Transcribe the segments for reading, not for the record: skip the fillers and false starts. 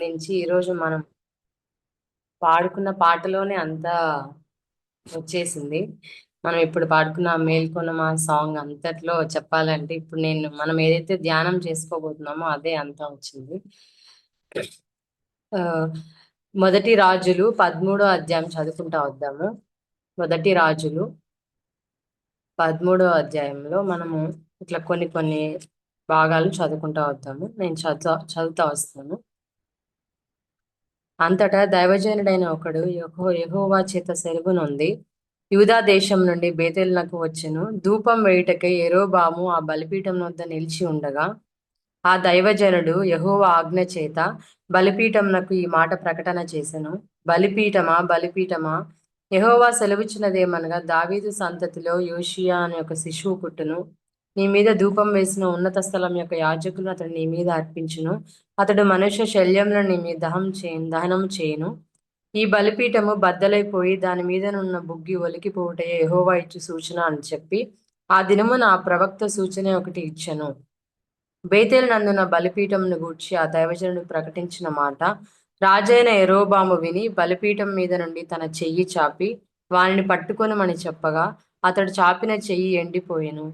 సంబంధించి ఈరోజు మనం పాడుకున్న పాటలోనే అంతా వచ్చేసింది. మనం ఇప్పుడు పాడుకున్న మేల్కొనమా సాంగ్ అంతట్లో చెప్పాలంటే ఇప్పుడు మనం ఏదైతే ధ్యానం చేసుకోబోతున్నామో అదే అంతా వచ్చింది. ఆ, మొదటి రాజులు 13వ అధ్యాయం చదువుకుంటా వద్దాము. మొదటి రాజులు 13వ అధ్యాయంలో మనము ఇట్లా కొన్ని కొన్ని భాగాలు చదువుకుంటా వద్దాము. నేను చదువుతా వస్తాను. అంతటా దైవజనుడైన ఒకడు యెహోవా చేత సెలవునొంది యూదా దేశం నుండి బేతేలునకు వచ్చెను. ధూపం వేయుటకై యరొబాము ఆ బలిపీఠం వద్ద నిలిచి ఉండగా ఆ దైవజనుడు యెహోవా ఆజ్ఞ చేత బలిపీఠంనకు ఈ మాట ప్రకటన చేసెను. బలిపీఠమా, బలిపీఠమా, యెహోవా సెలవిచ్చినదేమనగా, దావీదు సంతతిలో యోషియా అనే ఒక శిశువు పుట్టును. నీ మీద ధూపం వేసిన ఉన్నత స్థలం యొక్క యాజకులను అతడు నీ మీద అర్పించును. అతడు మనుష్య శల్యంలో నీ మీద దహనం చేయును. ఈ బలిపీఠము బద్దలైపోయి దాని మీదనున్న బుగ్గి ఒలికిపోవుటయే యెహోవా ఇచ్చు సూచన అని చెప్పి ఆ దినమున ఆ ప్రవక్త సూచన ఒకటి ఇచ్చెను. బేతేలు నందున బలిపీఠంను గూర్చి ఆ దైవజనుడు ప్రకటించిన మాట రాజైన యరొబాము విని బలిపీఠం మీద నుండి తన చెయ్యి చాపి వానిని పట్టుకొనమని చెప్పగా అతడు చాపిన చెయ్యి ఎండిపోయెను.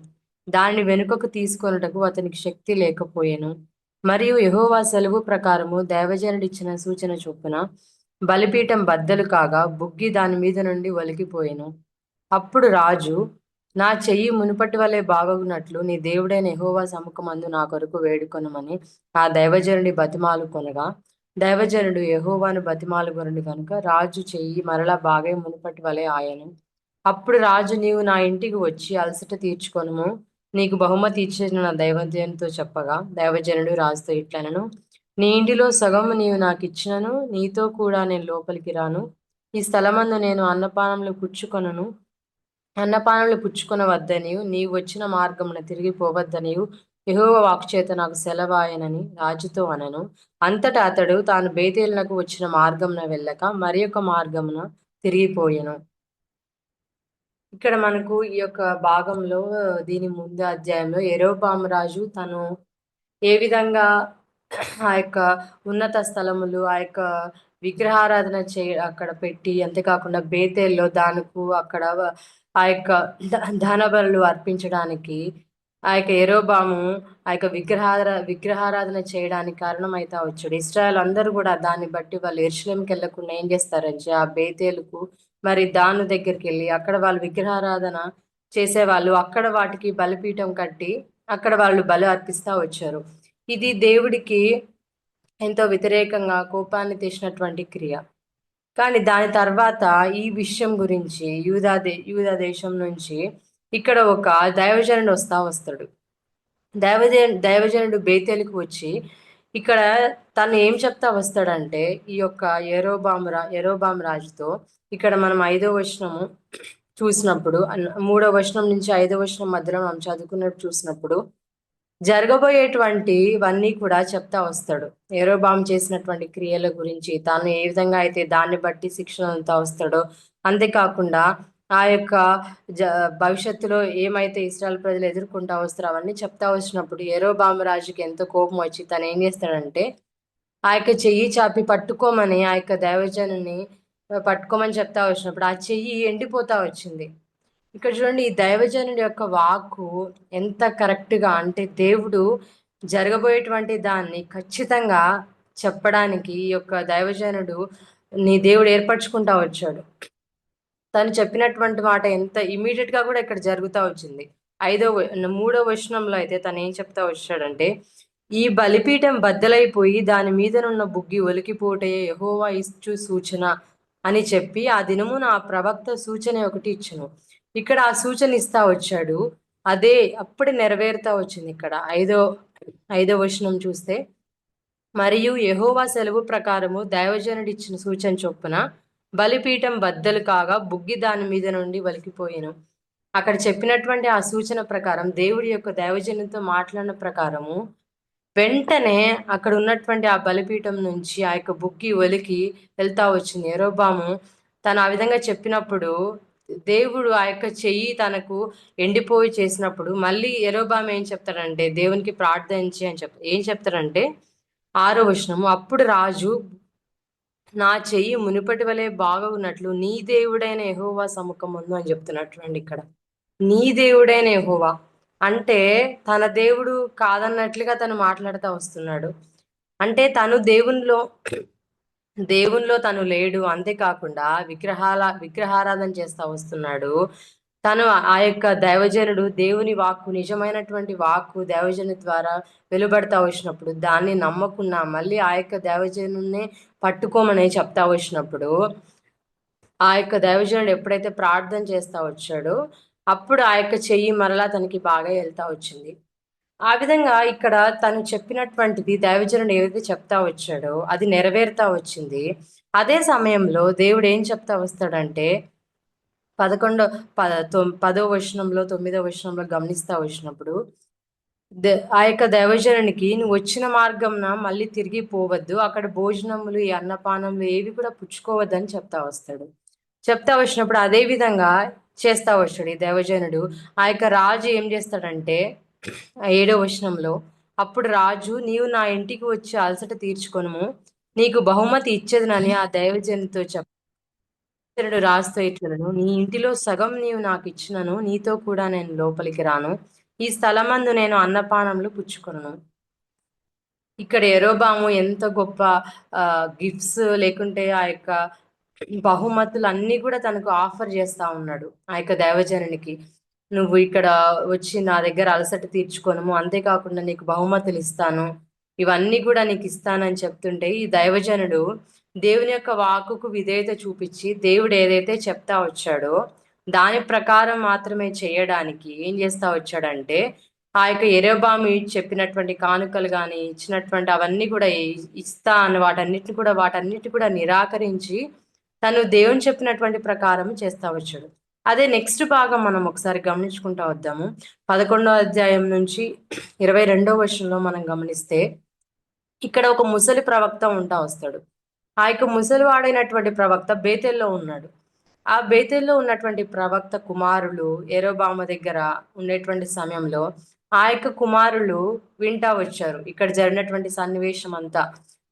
దానిని వెనుకకు తీసుకొనుటకు అతనికి శక్తి లేకపోయెను. మరియు యెహోవా సెలవు ప్రకారము దైవజనుడిచ్చిన సూచన చొప్పున బలిపీఠం బద్దలు కాగా బుగ్గి దాని మీద నుండి ఒలికిపోయెను. అప్పుడు రాజు, నా చెయ్యి మునుపటి వలె బాగగునట్లు నీ దేవుడైన యెహోవా సముఖమందు నా కొరకు వేడుకొనమని ఆ దైవజనుడి బతిమాలు కొనగా దైవజనుడు యెహోవాను బతిమాలుకొనడు కనుక రాజు చెయ్యి మరలా బాగే మునుపటి వలె ఆయను. అప్పుడు రాజు, నీవు నా ఇంటికి వచ్చి అలసట తీర్చుకొనుము, నీకు బహుమతి ఇచ్చిన నా దైవజనునితో చెప్పగా దైవజనుడు రాజుతో ఇట్లనెను, నీ ఇంటిలో సగము నీవు నాకు ఇచ్చినను నీతో కూడా నేను లోపలికి రాను. ఈ స్థలమందు నేను అన్నపానములు పుచ్చుకొనవద్దనియు నీవు వచ్చిన మార్గమున తిరిగి పోవద్దనియు యెహోవా వాక్చేత నాకు సెలవాయనని రాజుతో అనెను. అంతటా అతడు తాను బేతేలునకు వచ్చిన మార్గమున వెళ్ళక మరి ఒక మార్గమున తిరిగిపోయెను. ఇక్కడ మనకు ఈ యొక్క భాగంలో దీని ముందు అధ్యాయంలో యరొబాము రాజు తను ఏ విధంగా ఆ యొక్క ఉన్నత స్థలములు ఆ యొక్క విగ్రహారాధన అక్కడ పెట్టి, అంతేకాకుండా బేతేల్లో దానికి అక్కడ ఆ యొక్క దహన బలులు అర్పించడానికి ఆ యొక్క యరొబాము ఆ యొక్క విగ్రహారాధన చేయడానికి కారణమైతా వచ్చాడు. ఇశ్రాయేల్ అందరూ కూడా దాన్ని బట్టి వాళ్ళు యెరూషలేముకి వెళ్ళకుండా ఏం చేస్తారంటే ఆ బేతేలుకు మరి దాను దగ్గరికి వెళ్ళి అక్కడ వాళ్ళు విగ్రహారాధన చేసేవాళ్ళు. అక్కడ వాటికి బలిపీఠం కట్టి అక్కడ వాళ్ళు బలి అర్పిస్తా వచ్చారు. ఇది దేవుడికి ఎంతో వ్యతిరేకంగా కోపాన్ని తెచ్చినటువంటి క్రియ. కానీ దాని తర్వాత ఈ విషయం గురించి యూదా దేశం నుంచి ఇక్కడ ఒక దైవజనుడు వస్తాడు. దైవజనుడు బేతేలుకు వచ్చి ఇక్కడ తను ఏం చెప్తా వస్తాడంటే ఈ యొక్క యరొబాము రాజుతో ఇక్కడ మనం 5వ వచనము చూసినప్పుడు 3వ వచనం నుంచి 5వ వచనం మధ్యలో మనం చదువుకున్నట్టు చూసినప్పుడు జరగబోయేటువంటివన్నీ కూడా చెప్తా వస్తాడు. యరొబాము చేసినటువంటి క్రియల గురించి తాను ఏ విధంగా అయితే దాన్ని బట్టి శిక్షణ అంతా వస్తాడో, అంతేకాకుండా ఆ యొక్క భవిష్యత్తులో ఏమైతే ఇశ్రాయేల్ ప్రజలు ఎదుర్కొంటా వస్తారో అవన్నీ చెప్తా వచ్చినప్పుడు యరొబాము రాజుకి ఎంతో కోపం వచ్చి తను ఏం చేస్తాడంటే ఆ యొక్క చెయ్యి చాపి పట్టుకోమని ఆ యొక్క దైవజనుని పట్టుకోమని చెప్తా వచ్చినప్పుడు ఆ చెయ్యి ఎండిపోతా వచ్చింది. ఇక్కడ చూడండి, ఈ దైవజనుడి యొక్క వాక్కు ఎంత కరెక్ట్గా అంటే దేవుడు జరగబోయేటువంటి దాన్ని ఖచ్చితంగా చెప్పడానికి ఈ యొక్క దైవజనుడు నీ దేవుడు ఏర్పరచుకుంటా వచ్చాడు. తను చెప్పినటువంటి మాట ఎంత ఇమీడియట్ గా కూడా ఇక్కడ జరుగుతూ వచ్చింది. 3వ వచనంలో అయితే తను ఏం చెప్తా వచ్చాడంటే, ఈ బలిపీఠం బద్దలైపోయి దాని మీదనున్న బుగ్గి ఒలికిపోటయే యెహోవా ఇచ్చు సూచన అని చెప్పి ఆ దినమున ఆ ప్రవక్త సూచన ఒకటి ఇచ్చును. ఇక్కడ ఆ సూచన ఇస్తా వచ్చాడు. అదే అప్పుడే నెరవేరుతా వచ్చింది. ఇక్కడ ఐదో వచనం చూస్తే, మరియు యెహోవా సెలవు ప్రకారము దైవజనుడు ఇచ్చిన సూచన చొప్పున బలిపీఠం బద్దలు కాగా బుగ్గి దాని మీద నుండి వలికిపోయెను. అక్కడ చెప్పినటువంటి ఆ సూచన ప్రకారం దేవుడి యొక్క దైవజనునితో మాట్లాడిన ప్రకారము వెంటనే అక్కడ ఉన్నటువంటి ఆ బలిపీఠం నుంచి ఆ యొక్క బుగ్గి ఒలికి వెళ్తా వచ్చింది. యరొబాము తను ఆ విధంగా చెప్పినప్పుడు దేవుడు ఆ యొక్క చెయ్యి తనకు ఎండిపోయి చేసినప్పుడు మళ్ళీ యరొబాము ఏం చెప్తాడంటే దేవునికి ప్రార్థించి ఏం చెప్తాడంటే 6వ వచనము, అప్పుడు రాజు, నా చెయ్యి మునుపటి వలె బాగున్నట్లు నీ దేవుడైన యెహోవా సముఖమందు అని చెప్తున్నట్టు ఇక్కడ. నీ దేవుడైన యెహోవా అంటే తన దేవుడు కాదన్నట్లుగా తను మాట్లాడుతూ వస్తున్నాడు. అంటే తను దేవునిలో తను లేడు. అంతేకాకుండా విగ్రహారాధన చేస్తా వస్తున్నాడు. తను ఆ యొక్క దైవజనుడు దేవుని వాక్కు, నిజమైనటువంటి వాక్కు దైవజను ద్వారా వెలువడతా వచ్చినప్పుడు దాన్ని నమ్మకుండా మళ్ళీ ఆ యొక్క దైవజనున్నే పట్టుకోమని చెప్తా వచ్చినప్పుడు ఆ యొక్క దైవజనుడు ఎప్పుడైతే ప్రార్థన చేస్తా వచ్చాడో అప్పుడు ఆ యొక్క చెయ్యి మరలా తనకి బాగా వెళ్తా వచ్చింది. ఆ విధంగా ఇక్కడ తను చెప్పినటువంటిది దైవజనుడు ఏదైతే చెప్తా వచ్చాడో అది నెరవేరుతా వచ్చింది. అదే సమయంలో దేవుడు ఏం చెప్తా వస్తాడంటే 10వ వచనంలో 9వ వచనంలో గమనిస్తా వచ్చినప్పుడు ఆ యొక్క దైవజనునికి, నువ్వు వచ్చిన మార్గంన మళ్ళీ తిరిగి పోవద్దు, అక్కడ భోజనములు ఈ అన్నపానములు ఏవి కూడా పుచ్చుకోవద్దని చెప్తా వస్తాడు. చెప్తా వచ్చినప్పుడు అదే విధంగా చేస్తా వచ్చాడు ఈ దైవజనుడు. ఆ యొక్క రాజు ఏం చేస్తాడంటే 7వ వచనంలో, అప్పుడు రాజు, నీవు నా ఇంటికి వచ్చి అలసట తీర్చుకొనుము, నీకు బహుమతి ఇచ్చేదనని ఆ దైవజనుడితో దైవజనుడు రాజుతో ఇట్లనెను, నీ ఇంటిలో సగం నీవు నాకు ఇచ్చినను నీతో కూడా నేను లోపలికి రాను, ఈ స్థలమందు నేను అన్నపానములు పుచ్చుకొనును. ఇక్కడ యరొబాము ఎంత గొప్ప గిఫ్ట్స్ లేకుంటే ఆ యొక్క బహుమతులు అన్నీ కూడా తనకు ఆఫర్ చేస్తా ఉన్నాడు ఆ యొక్క దైవజనునికి. నువ్వు ఇక్కడ వచ్చి నా దగ్గర అలసట తీర్చుకోను, అంతేకాకుండా నీకు బహుమతులు ఇస్తాను, ఇవన్నీ కూడా నీకు ఇస్తానని చెప్తుంటే ఈ దైవజనుడు దేవుని యొక్క వాక్కుకు విధేయత చూపించి దేవుడు ఏదైతే చెప్తా వచ్చాడో దాని ప్రకారం మాత్రమే చేయడానికి ఏం చేస్తా వచ్చాడంటే ఆ యొక్క యరొబాము చెప్పినటువంటి కానుకలు కానీ ఇచ్చినటువంటి అవన్నీ కూడా ఇస్తా అని వాటన్నిటి కూడా నిరాకరించి తను దేవుని చెప్పినటువంటి ప్రకారం చేస్తా వచ్చాడు. అదే నెక్స్ట్ భాగం మనం ఒకసారి గమనించుకుంటా వద్దాము. 11వ అధ్యాయం నుంచి 22వ వచనంలో మనం గమనిస్తే ఇక్కడ ఒక ముసలి ప్రవక్త ఉంటా వస్తాడు. ఆ యొక్క ముసలివాడైనటువంటి ప్రవక్త బేతేల్లో ఉన్నాడు. ఆ బేతేల్లో ఉన్నటువంటి ప్రవక్త కుమారులు యరొబాము దగ్గర ఉండేటువంటి సమయంలో ఆ యొక్క కుమారులు వింటా వచ్చారు ఇక్కడ జరిగినటువంటి సన్నివేశం అంతా.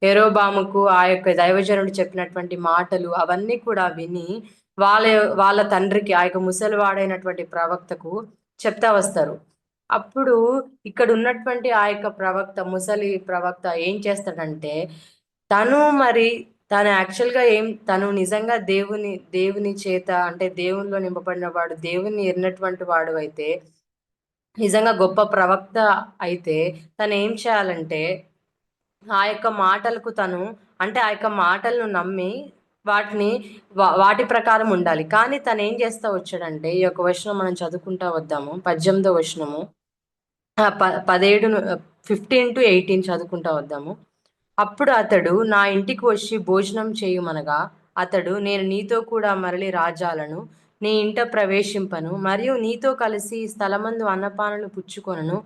యరొబాముకు ఆ యొక్క దైవజనుడు చెప్పినటువంటి మాటలు అవన్నీ కూడా విని వాళ్ళ వాళ్ళ తండ్రికి, ఆ యొక్క ముసలివాడైనటువంటి ప్రవక్తకు చెప్తా వస్తారు. అప్పుడు ఇక్కడ ఉన్నటువంటి ఆ యొక్క ముసలి ప్రవక్త ఏం చేస్తాడంటే మరి తను యాక్చువల్గా తను నిజంగా దేవుని చేత అంటే దేవునిలో నింపబడిన వాడు, దేవుని ఎరినటువంటి వాడు అయితే, నిజంగా గొప్ప ప్రవక్త అయితే తను ఏం చేయాలంటే ఆ యొక్క మాటలకు అంటే ఆ యొక్క మాటలను నమ్మి వాటి ప్రకారం ఉండాలి. కానీ తను ఏం చేస్తా వచ్చాడంటే ఈ యొక్క వచనం మనం చదువుకుంటా వద్దాము. 18వ వచనము 15-18 చదువుకుంటా వద్దాము. అప్పుడు అతడు నా ఇంటికి వచ్చి భోజనం చేయుమనగా అతడు, నేను నీతో కూడా మరలి రాజాలను నీ ఇంట ప్రవేశింపను మరియు నీతో కలిసి ఈ స్థలమందు అన్నపానలు పుచ్చుకొనను,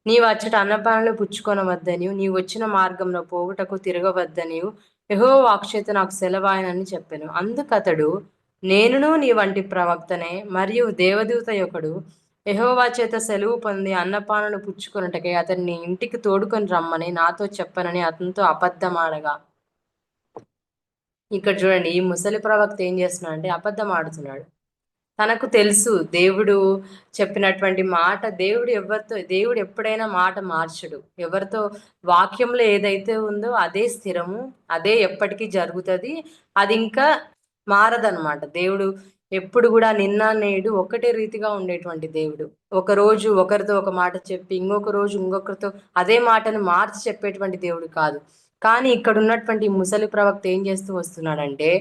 నీవు అచ్చట అన్నపానలు పుచ్చుకొనవద్దనియు నీవు వచ్చిన మార్గంలో పోవుటకు తిరగవద్దనియు యెహోవా వాక్చేత నాకు సెలవాయనని చెప్పెను. అందుకతడు, నేనును నీ వంటి ప్రవక్తనే మరియు దేవదూత యొకడు యెహోవా చేత సెలవు పొంది అన్నపానలు పుచ్చుకొనుటకై అతన్ని ఇంటికి తోడుకొని రమ్మని నాతో చెప్పనని అతనితో అబద్ధమాడగా. ఇక్కడ చూడండి, ఈ ముసలి ప్రవక్త ఏం చేస్తున్నాడు అంటే అబద్ధం ఆడుతున్నాడు. తనకు తెలుసు దేవుడు చెప్పినటువంటి మాట, దేవుడు ఎప్పుడైనా మాట మార్చడు. ఎవరితో వాక్యంలో ఏదైతే ఉందో అదే స్థిరము, అదే ఎప్పటికీ జరుగుతుంది, అది ఇంకా మారదనమాట. దేవుడు ఎప్పుడు కూడా నిన్న నేడు ఒకటే రీతిగా ఉండేటువంటి దేవుడు. ఒక రోజు ఒకరితో ఒక మాట చెప్పి ఇంకొక రోజు ఇంకొకరితో అదే మాటను మార్చి చెప్పేటువంటి దేవుడు కాదు. కానీ ఇక్కడ ఉన్నటువంటి ముసలి ప్రవక్త ఏం చేస్తూ వస్తున్నాడంటే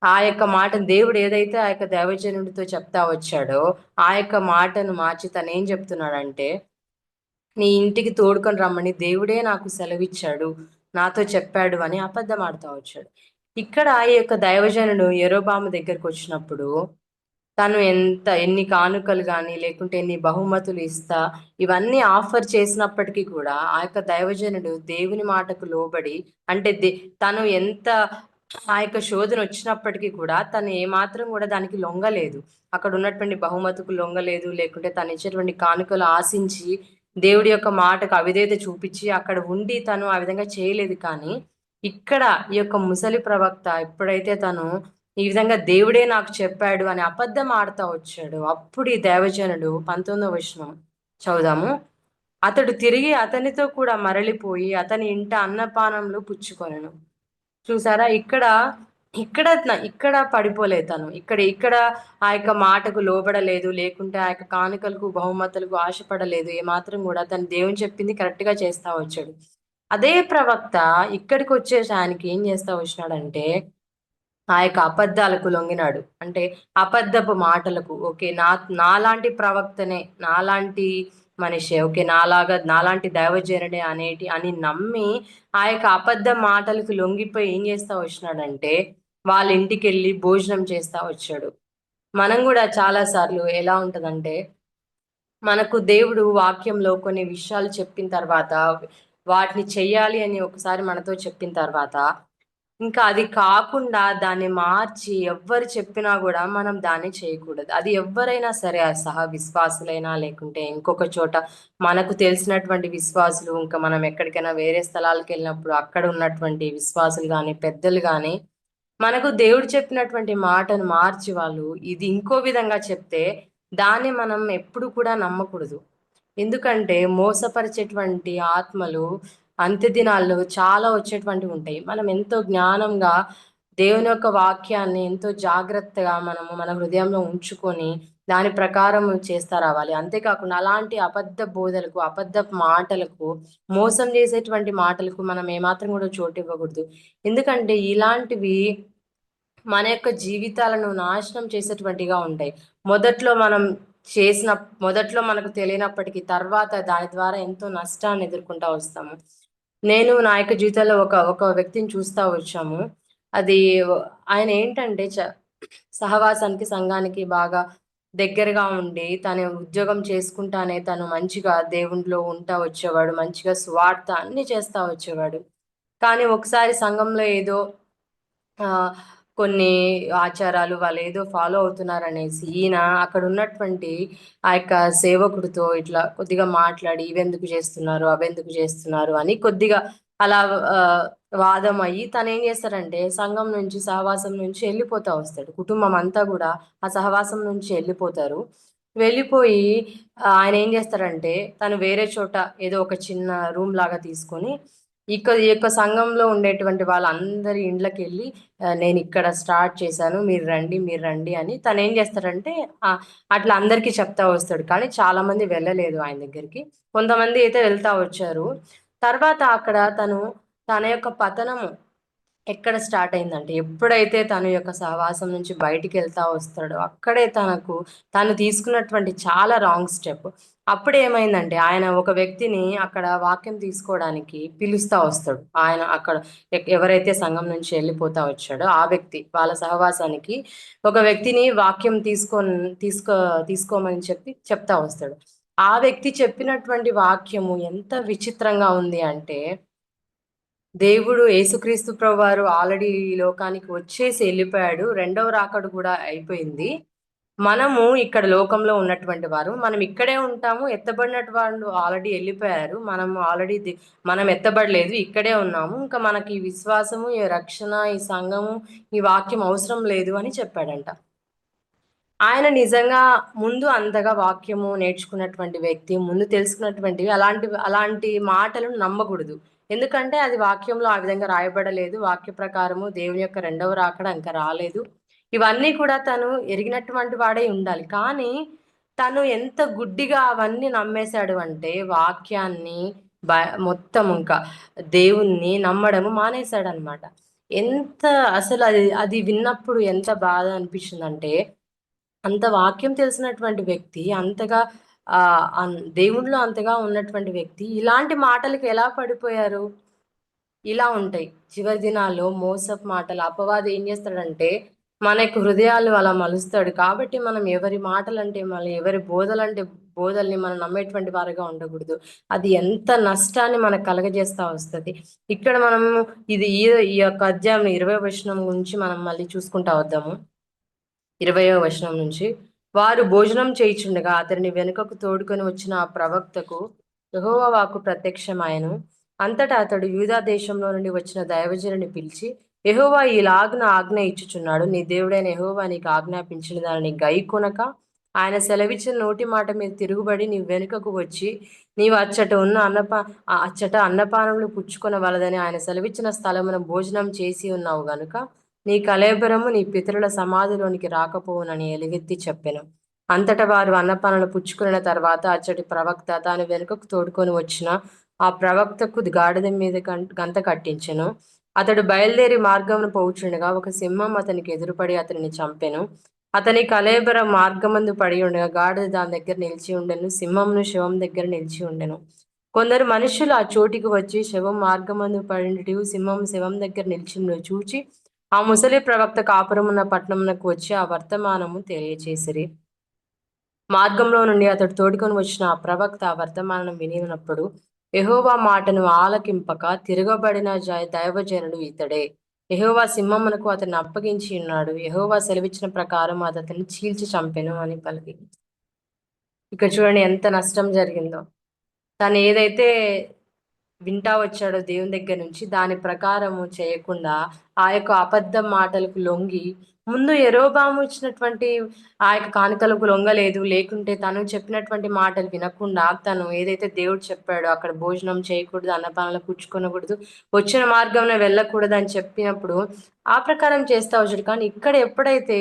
ఆ యొక్క మాటను దేవుడు ఏదైతే ఆ యొక్క దైవజనుడితో చెప్తా వచ్చాడో ఆ యొక్క మాటను మార్చి తను ఏం చెప్తున్నాడంటే, నీ ఇంటికి తోడుకొని రమ్మని దేవుడే నాకు సెలవిచ్చాడు, నాతో చెప్పాడు అని అబద్ధం ఆడుతూ వచ్చాడు. ఇక్కడ ఈ యొక్క దైవజనుడు యరొబాము దగ్గరకు వచ్చినప్పుడు తను ఎన్ని కానుకలు కానీ లేకుంటే ఎన్ని బహుమతులు ఇస్తా ఇవన్నీ ఆఫర్ చేసినప్పటికీ కూడా ఆ యొక్క దైవజనుడు దేవుని మాటకు లోబడి, అంటే తను ఎంత ఆ యొక్క శోధన వచ్చినప్పటికీ కూడా తను ఏమాత్రం కూడా దానికి లొంగలేదు. అక్కడ ఉన్నటువంటి బహుమతుకు లొంగలేదు, లేకుంటే తను ఇచ్చేటువంటి కానుకలు ఆశించి దేవుడి యొక్క మాటకు అవిధేయత చూపించి అక్కడ ఉండి తను ఆ విధంగా చేయలేదు. కానీ ఇక్కడ ఈ యొక్క ముసలి ప్రవక్త ఎప్పుడైతే తను ఈ విధంగా దేవుడే నాకు చెప్పాడు అని అబద్ధం ఆడుతా వచ్చాడు, అప్పుడు ఈ దేవజనుడు 19వ వచనం చదువుదాము. అతడు తిరిగి అతనితో కూడా మరలిపోయి అతని ఇంట అన్నపానములు పుచ్చుకొనెను. చూసారా, ఇక్కడ ఇక్కడ ఇక్కడ పడిపోలేదు తను. ఇక్కడ ఇక్కడ ఆ యొక్క మాటకు లోబడలేదు, లేకుంటే ఆ యొక్క కానుకలకు బహుమతులకు ఆశపడలేదు. ఏమాత్రం కూడా తను దేవుని చెప్పింది కరెక్ట్ గా చేస్తా వచ్చాడు. అదే ప్రవక్త ఇక్కడికి వచ్చేసి ఆయనకి ఏం చేస్తా వచ్చినాడంటే ఆ యొక్క అబద్ధాలకు లొంగినాడు. అంటే అబద్ధపు మాటలకు. ఓకే, నాలాంటి ప్రవక్తనే, నాలాంటి మనిషే, ఓకే, నాలాంటి దైవజనుడే అని నమ్మి ఆ యొక్క అబద్ధ మాటలకు లొంగిపోయి ఏం చేస్తా వచ్చినాడంటే వాళ్ళ ఇంటికి వెళ్ళి భోజనం చేస్తా వచ్చాడు. మనం కూడా చాలా సార్లు ఎలా ఉంటదంటే మనకు దేవుడు వాక్యంలో కొన్ని విషయాలు చెప్పిన తర్వాత వాటిని చెయ్యాలి అని ఒకసారి మనతో చెప్పిన తర్వాత ఇంకా అది కాకుండా దాన్ని మార్చి ఎవ్వరు చెప్పినా కూడా మనం దాన్ని చేయకూడదు. అది ఎవ్వరైనా సరే, ఆ సహ విశ్వాసులైనా లేకుంటే ఇంకొక చోట మనకు తెలిసినటువంటి విశ్వాసులు, ఇంకా మనం ఎక్కడికైనా వేరే స్థలాలకు వెళ్ళినప్పుడు అక్కడ ఉన్నటువంటి విశ్వాసులు కానీ పెద్దలు కానీ మనకు దేవుడు చెప్పినటువంటి మాటను మార్చి వాళ్ళు ఇది ఇంకో విధంగా చెప్తే దాన్ని మనం ఎప్పుడు కూడా నమ్మకూడదు. ఎందుకంటే మోసపరిచేటువంటి ఆత్మలు అంత్య దినాల్లో చాలా వచ్చేటువంటివి ఉంటాయి. మనం ఎంతో జ్ఞానంగా దేవుని యొక్క వాక్యాన్ని ఎంతో జాగ్రత్తగా మనము మన హృదయంలో ఉంచుకొని దాని ప్రకారం చేస్తా రావాలి. అంతేకాకుండా అలాంటి అబద్ధ బోధలకు, అబద్ధ మాటలకు, మోసం చేసేటువంటి మాటలకు మనం ఏమాత్రం కూడా చోటు ఇవ్వకూడదు. ఎందుకంటే ఇలాంటివి మన యొక్క జీవితాలను నాశనం చేసేటువంటిగా ఉంటాయి. మొదట్లో మనం చేసిన మొదట్లో మనకు తెలియనప్పటికీ తర్వాత దాని ద్వారా ఎంతో నష్టాన్ని ఎదుర్కొంటా వస్తాము. నేను నా యొక్క జీవితంలో ఒక వ్యక్తిని చూస్తా వచ్చాము. అది ఆయన ఏంటంటే సహవాసానికి సంఘానికి బాగా దగ్గరగా ఉండి తను ఉద్యోగం చేసుకుంటానే తను మంచిగా దేవునిలో ఉంటా వచ్చేవాడు, మంచిగా స్వార్థ అన్ని చేస్తా వచ్చేవాడు. కానీ ఒకసారి సంఘంలో ఏదో ఆ కొన్ని ఆచారాలు వాళ్ళు ఏదో ఫాలో అవుతున్నారనేసి ఈయన అక్కడ ఉన్నటువంటి ఆ యొక్క సేవకుడితో ఇట్లా కొద్దిగా మాట్లాడి ఇవెందుకు చేస్తున్నారు, అవెందుకు చేస్తున్నారు అని కొద్దిగా అలా ఆ, వాదం అయ్యి తను ఏం చేస్తారంటే సంఘం నుంచి, సహవాసం నుంచి వెళ్ళిపోతా వస్తాడు. కుటుంబం అంతా కూడా ఆ సహవాసం నుంచి వెళ్ళిపోతారు. వెళ్ళిపోయి ఆయన ఏం చేస్తారంటే తను వేరే చోట ఏదో ఒక చిన్న రూమ్ లాగా తీసుకొని ఈ యొక్క సంఘంలో ఉండేటువంటి వాళ్ళందరి ఇండ్లకి వెళ్ళి నేను ఇక్కడ స్టార్ట్ చేశాను, మీరు రండి, మీరు రండి అని తను ఏం చేస్తాడంటే అట్లా అందరికీ చెప్తా వస్తాడు. కానీ చాలా మంది వెళ్ళలేదు ఆయన దగ్గరికి. కొంతమంది అయితే వెళ్తా వచ్చారు. తర్వాత అక్కడ తన యొక్క పతనము ఎక్కడ స్టార్ట్ అయిందంటే ఎప్పుడైతే తన యొక్క సహవాసం నుంచి బయటికి వెళ్తా వస్తాడో అక్కడే తను తీసుకున్నటువంటి చాలా రాంగ్ స్టెప్. అప్పుడు ఏమైందంటే ఆయన ఒక వ్యక్తిని అక్కడ వాక్యం తీసుకోవడానికి పిలుస్తా వస్తాడు. ఆయన అక్కడ ఎవరైతే సంఘం నుంచి వెళ్ళిపోతా వచ్చాడో ఆ వ్యక్తి వాళ్ళ సహవాసానికి ఒక వ్యక్తిని వాక్యం తీసుకోమని చెప్తా వస్తాడు. ఆ వ్యక్తి చెప్పినటువంటి వాక్యము ఎంత విచిత్రంగా ఉంది అంటే దేవుడు యేసుక్రీస్తు ప్రభువారు ఆల్రెడీ ఈ లోకానికి వచ్చేసి వెళ్ళిపోయాడు. రెండవ రాకడ కూడా అయిపోయింది. మనము ఇక్కడ లోకంలో ఉన్నటువంటి వారు మనం ఇక్కడే ఉంటాము. ఎత్తబడినటు వాళ్ళు ఆల్రెడీ వెళ్ళిపోయారు. మనం ఎత్తబడలేదు, ఇక్కడే ఉన్నాము. ఇంకా మనకి ఈ విశ్వాసము, ఈ రక్షణ, ఈ సంఘము, ఈ వాక్యం అవసరం లేదు అని చెప్పాడంట. ఆయన నిజంగా ముందు అంతగా వాక్యము నేర్చుకున్నటువంటి వ్యక్తి, ముందు తెలుసుకున్నటువంటివి అలాంటి మాటలను నమ్మకూడదు. ఎందుకంటే అది వాక్యంలో ఆ విధంగా రాయబడలేదు. వాక్య ప్రకారము దేవుని యొక్క రెండవ రాకడ ఇంకా రాలేదు. ఇవన్నీ కూడా తను ఎరిగినటువంటి వాడే ఉండాలి. కానీ తను ఎంత గుడ్డిగా అవన్నీ నమ్మేశాడు అంటే వాక్యాన్ని మొత్తం ఇంకా దేవుణ్ణి నమ్మడము మానేశాడనమాట. ఎంత అసలు అది అది విన్నప్పుడు ఎంత బాధ అనిపించిందంటే అంత వాక్యం తెలిసినటువంటి వ్యక్తి, అంతగా దేవుడిలో అంతగా ఉన్నటువంటి వ్యక్తి ఇలాంటి మాటలకి ఎలా పడిపోయారు? ఇలా ఉంటాయి. చివరి దినాల్లో మోసపు మాటలు అపవాది ఏం చేస్తాడంటే మన యొక్క హృదయాలు అలా మలుస్తాడు. కాబట్టి మనం ఎవరి మాటలంటే మళ్ళీ ఎవరి బోధల్ని మనం నమ్మేటువంటి వారుగా ఉండకూడదు. అది ఎంత నష్టాన్ని మనకు కలగజేస్తా వస్తది. ఇక్కడ మనం ఈ యొక్క అధ్యాయం 20వ వచనం గురించి మనం మళ్ళీ చూసుకుంటా వద్దాము. 20వ వచనం నుంచి వారు భోజనం చేయుచుండగా అతనిని వెనుకకు తోడుకొని వచ్చిన ఆ ప్రవక్తకు యెహోవా వాక్కు ప్రత్యక్షమాయెను. అంతటా అతడు యూదా దేశంలో నుండి వచ్చిన దైవజనుని పిలిచి, యెహోవా ఈలాగున ఆజ్ఞ ఇచ్చుచున్నాడు, నీ దేవుడైన యెహోవా నీకు ఆజ్ఞాపించిన దానిని గైకొనక, ఆయన సెలవిచ్చిన నోటి మాట మీద తిరుగుబడి నీ వెనుకకు వచ్చి, నీవు అచ్చట అన్నపానములు పుచ్చుకొనవలదని ఆయన సెలవిచ్చిన స్థలమున భోజనం చేసి ఉన్నావు గనుక, నీ కళేబరము నీ పితరుల సమాధిలోనికి రాకపోవునని ఎలుగెత్తి చెప్పెను. అంతట వారు అన్నపానాలు పుచ్చుకున్న తర్వాత అచ్చటి ప్రవక్త తాను వెనుకకు తోడుకొని వచ్చిన ఆ ప్రవక్తకు గాడిద మీద గంత కట్టించెను. అతడు బయలుదేరి మార్గమును పోవుచుండగా ఒక సింహం అతనికి ఎదురుపడి అతనిని చంపెను. అతని కళేబర మార్గమందు పడి ఉండగా గాడిద దాని దగ్గర నిలిచి ఉండెను. సింహమును శవం దగ్గర నిలిచి ఉండెను. కొందరు మనుషులు ఆ చోటికి వచ్చి శవం మార్గమందు పడి సింహం శవం దగ్గర నిలిచి చూచి ఆ ముసలి ప్రవక్త కాపురమున్న పట్టణమునకు వచ్చి ఆ వర్తమానము తెలియచేసిరి. మార్గంలో నుండి అతడు తోడుకొని వచ్చిన ఆ ప్రవక్త ఆ వర్తమానం వినినప్పుడు యెహోవా మాటను ఆలకింపక తిరగబడిన దైవజనుడు ఇతడే. యెహోవా సింహమునకు అతన్ని అప్పగించి ఉన్నాడు. యెహోవా సెలవిచ్చిన ప్రకారం అది అతన్ని చీల్చి చంపెను అని పలికి. ఇక్కడ చూడండి ఎంత నష్టం జరిగిందో. తను ఏదైతే వింటా వచ్చాడో దేవుని దగ్గర నుంచి దాని ప్రకారము చేయకుండా ఆ యొక్క అబద్ధం మాటలకు లొంగి ముందు యెరోబాము ఇచ్చినటువంటి ఆ యొక్క కానుకలకు లొంగలేదు. లేకుంటే తను చెప్పినటువంటి మాటలు వినకుండా తను ఏదైతే దేవుడు చెప్పాడో అక్కడ భోజనం చేయకూడదు, అన్నపానాలు పుచ్చుకొనకూడదు, వచ్చిన మార్గంలో వెళ్ళకూడదు అని చెప్పినప్పుడు ఆ ప్రకారం చేస్తా వచ్చాడు. కానీ ఇక్కడ ఎప్పుడైతే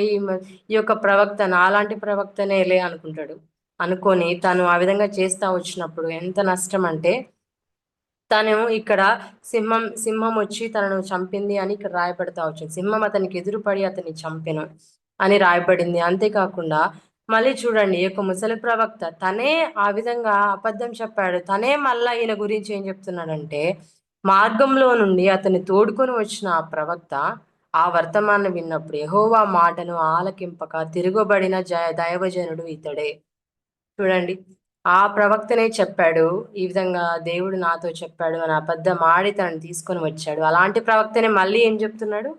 ఈ యొక్క ప్రవక్త నాలాంటి ప్రవక్తనేలే అనుకుంటాడు. అనుకొని తను ఆ విధంగా చేస్తా వచ్చినప్పుడు ఎంత నష్టం అంటే, తను ఇక్కడ సింహం వచ్చి తనను చంపింది అని ఇక్కడ రాయబడతా వచ్చింది. సింహం అతనికి ఎదురుపడి అతన్ని చంపెను అని రాయబడింది. అంతేకాకుండా మళ్ళీ చూడండి, ఈ యొక్క ముసలి ప్రవక్త తనే ఆ విధంగా అబద్ధం చెప్పాడు. తనే మళ్ళా ఈయన గురించి ఏం చెప్తున్నాడంటే, మార్గంలో నుండి అతన్ని తోడుకొని వచ్చిన ఆ ప్రవక్త ఆ వర్తమానం విన్నప్పుడు యెహోవా మాటను ఆలకింపక తిరగబడిన దైవజనుడు ఇతడే. చూడండి, ఆ ప్రవక్తనే చెప్పాడు, ఈ విధంగా దేవుడు నాతో చెప్పాడు అని అబద్ధం ఆడి తనని తీసుకొని వచ్చాడు. అలాంటి ప్రవక్తనే మళ్ళీ ఏం చెప్తున్నాడు,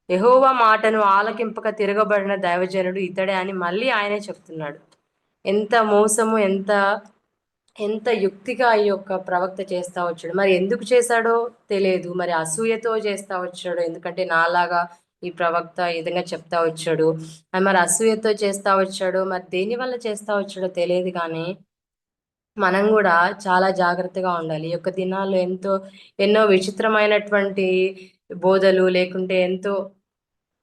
యెహోవా మాటను ఆలకింపక తిరగబడిన దైవజనుడు ఇతడే అని మళ్ళీ ఆయనే చెప్తున్నాడు. ఎంత మోసము, ఎంత ఎంత యుక్తిగా ఈ యొక్క ప్రవక్త చేస్తా వచ్చాడు. మరి ఎందుకు చేశాడో తెలియదు. మరి అసూయతో చేస్తా వచ్చాడు, ఎందుకంటే నాలాగా ఈ ప్రవక్త ఈ విధంగా చెప్తా వచ్చాడు. మరి అసూయతో చేస్తా వచ్చాడు, మరి దేని వల్ల చేస్తా వచ్చాడో తెలియదు. కానీ మనం కూడా చాలా జాగ్రత్తగా ఉండాలి. ఈ యొక్క దినాల్లో ఎన్నో విచిత్రమైనటువంటి బోధలు, లేకుంటే ఎంతో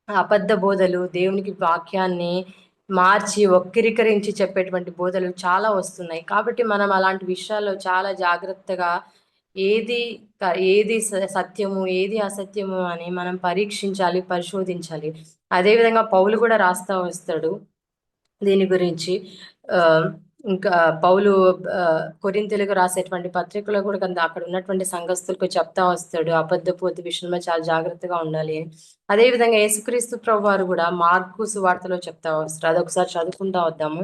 అబద్ధ బోధలు, దేవునికి వాక్యాన్ని మార్చి వక్రీకరించి చెప్పేటువంటి బోధలు చాలా వస్తున్నాయి. కాబట్టి మనం అలాంటి విషయాల్లో చాలా జాగ్రత్తగా ఏది ఏది సత్యము, ఏది అసత్యము అని మనం పరీక్షించాలి, పరిశోధించాలి. అదేవిధంగా పౌలు కూడా రాస్తా వస్తాడు దీని గురించి. ఆ ఇంకా పౌలు కొరింథీయులకు రాసేటువంటి పత్రికలో కూడా అక్కడ ఉన్నటువంటి సంఘస్థులకు చెప్తా వస్తాడు, అబద్ధపోతు విషయంలో చాలా జాగ్రత్తగా ఉండాలి. అదే విధంగా యేసుక్రీస్తు ప్రభు వారు కూడా మార్కు సువార్తలో చెప్తా వస్తారు. అదొకసారి చదువుకుంటా వద్దాము.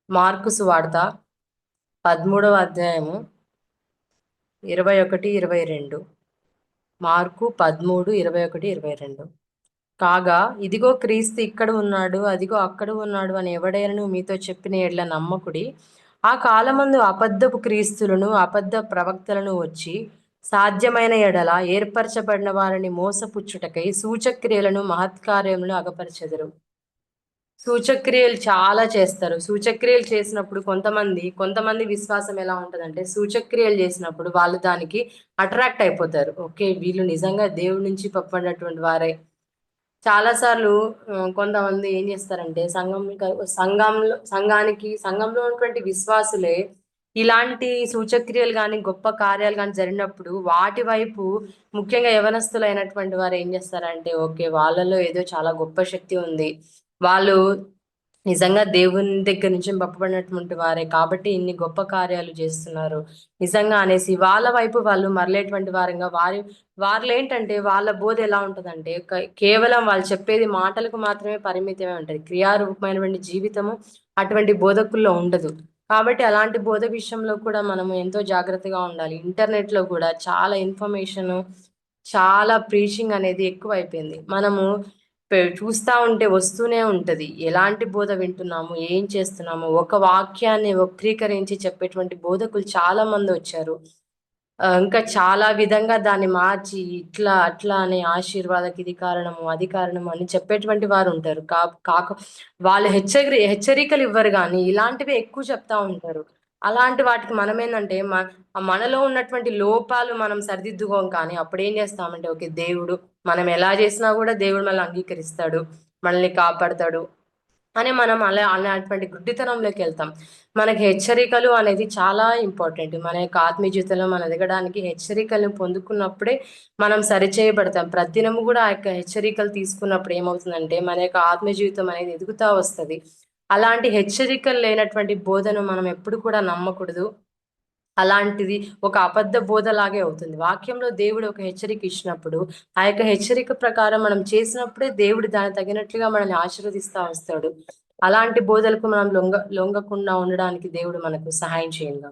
మార్కు సువార్త 13వ అధ్యాయము 21, 22. మార్కు 13, 21, 22. కాగా ఇదిగో క్రీస్తు ఇక్కడ ఉన్నాడు, అదిగో అక్కడ ఉన్నాడు అని ఎవడైనను మీతో చెప్పిన ఎడ్ల నమ్మకుడి. ఆ కాలమందు అబద్ధపు క్రీస్తులను, అబద్ధ ప్రవక్తలను వచ్చి సాధ్యమైన ఎడల ఏర్పరచబడిన వారిని మోసపుచ్చుటకై సూచక్రియలను, మహత్కార్యములను అగపరచెదరు. సూచక్రియలు చాలా చేస్తారు. సూచక్రియలు చేసినప్పుడు కొంతమంది విశ్వాసం ఎలా ఉంటదంటే, సూచక్రియలు చేసినప్పుడు వాళ్ళు దానికి అట్రాక్ట్ అయిపోతారు. ఓకే, వీళ్ళు నిజంగా దేవుడి నుంచి పంపబడినటువంటి వారే. చాలా సార్లు కొంతమంది ఏం చేస్తారంటే, సంఘంలో ఉన్నటువంటి విశ్వాసులే ఇలాంటి సూచక్రియలు కానీ, గొప్ప కార్యాలు కానీ జరిగినప్పుడు వాటి వైపు, ముఖ్యంగా యవనస్తులైనటువంటి వారు ఏం చేస్తారంటే, ఓకే వాళ్ళలో ఏదో చాలా గొప్ప శక్తి ఉంది, వాళ్ళు నిజంగా దేవుని దగ్గర నుంచి పంపబడినటువంటి వారే కాబట్టి ఇన్ని గొప్ప కార్యాలు చేస్తున్నారు నిజంగా అనేసి వాళ్ళ వైపు వాళ్ళు మరలేటువంటి వారంగా వారిలో ఏంటంటే, వాళ్ళ బోధ ఎలా ఉంటదంటే, కేవలం వాళ్ళు చెప్పేది మాటలకు మాత్రమే పరిమితమే ఉంటది. క్రియారూపమైనటువంటి జీవితము అటువంటి బోధకుల్లో ఉండదు. కాబట్టి అలాంటి బోధ విషయంలో కూడా మనము ఎంతో జాగ్రత్తగా ఉండాలి. ఇంటర్నెట్ లో కూడా చాలా ఇన్ఫర్మేషన్, చాలా ప్రీచింగ్ అనేది ఎక్కువ అయిపోయింది. మనము చూస్తా ఉంటే వస్తూనే ఉంటది. ఎలాంటి బోధ వింటున్నాము, ఏం చేస్తున్నాము, ఒక వాక్యాన్ని వక్రీకరించి చెప్పేటువంటి బోధకులు చాలా మంది వచ్చారు. ఇంకా చాలా విధంగా దాన్ని మార్చి ఇట్లా అట్లా అనే ఆశీర్వాదకి ఇది కారణము అది కారణము అని చెప్పేటువంటి వారు ఉంటారు. కాక వాళ్ళు హెచ్చరికలు ఇవ్వరు కానీ ఇలాంటివి ఎక్కువ చెప్తా ఉంటారు. అలాంటి వాటికి మనం ఏంటంటే మనలో ఉన్నటువంటి లోపాలు మనం సరిదిద్దుకోం, కానీ అప్పుడు ఏం చేస్తామంటే ఓకే, దేవుడు మనం ఎలా చేసినా కూడా దేవుడు మనల్ని అంగీకరిస్తాడు, మనల్ని కాపాడతాడు అని మనం అలాంటి గుడ్డితనంలోకి వెళ్తాం. మనకి హెచ్చరికలు అనేది చాలా ఇంపార్టెంట్. మన యొక్క ఆత్మీయ జీవితంలో మనం ఎదగడానికి హెచ్చరికలను పొందుకున్నప్పుడే మనం సరిచేయబడతాం. ప్రతిదినము కూడా ఆ యొక్క హెచ్చరికలు తీసుకున్నప్పుడు ఏమవుతుందంటే మన యొక్క ఆత్మీయ జీవితం అనేది ఎదుగుతా వస్తుంది. అలాంటి హెచ్చరికలు లేనటువంటి బోధను మనం ఎప్పుడు కూడా నమ్మకూడదు. అలాంటిది ఒక అబద్ధ బోధలాగే అవుతుంది. వాక్యంలో దేవుడు ఒక హెచ్చరిక ఇచ్చినప్పుడు ఆ యొక్క హెచ్చరిక ప్రకారం మనం చేసినప్పుడే దేవుడు దానికి తగినట్లుగా మనల్ని ఆశీర్వదిస్తా వస్తాడు. అలాంటి బోధలకు మనం లొంగకుండా ఉండడానికి దేవుడు మనకు సహాయం చేయంగా.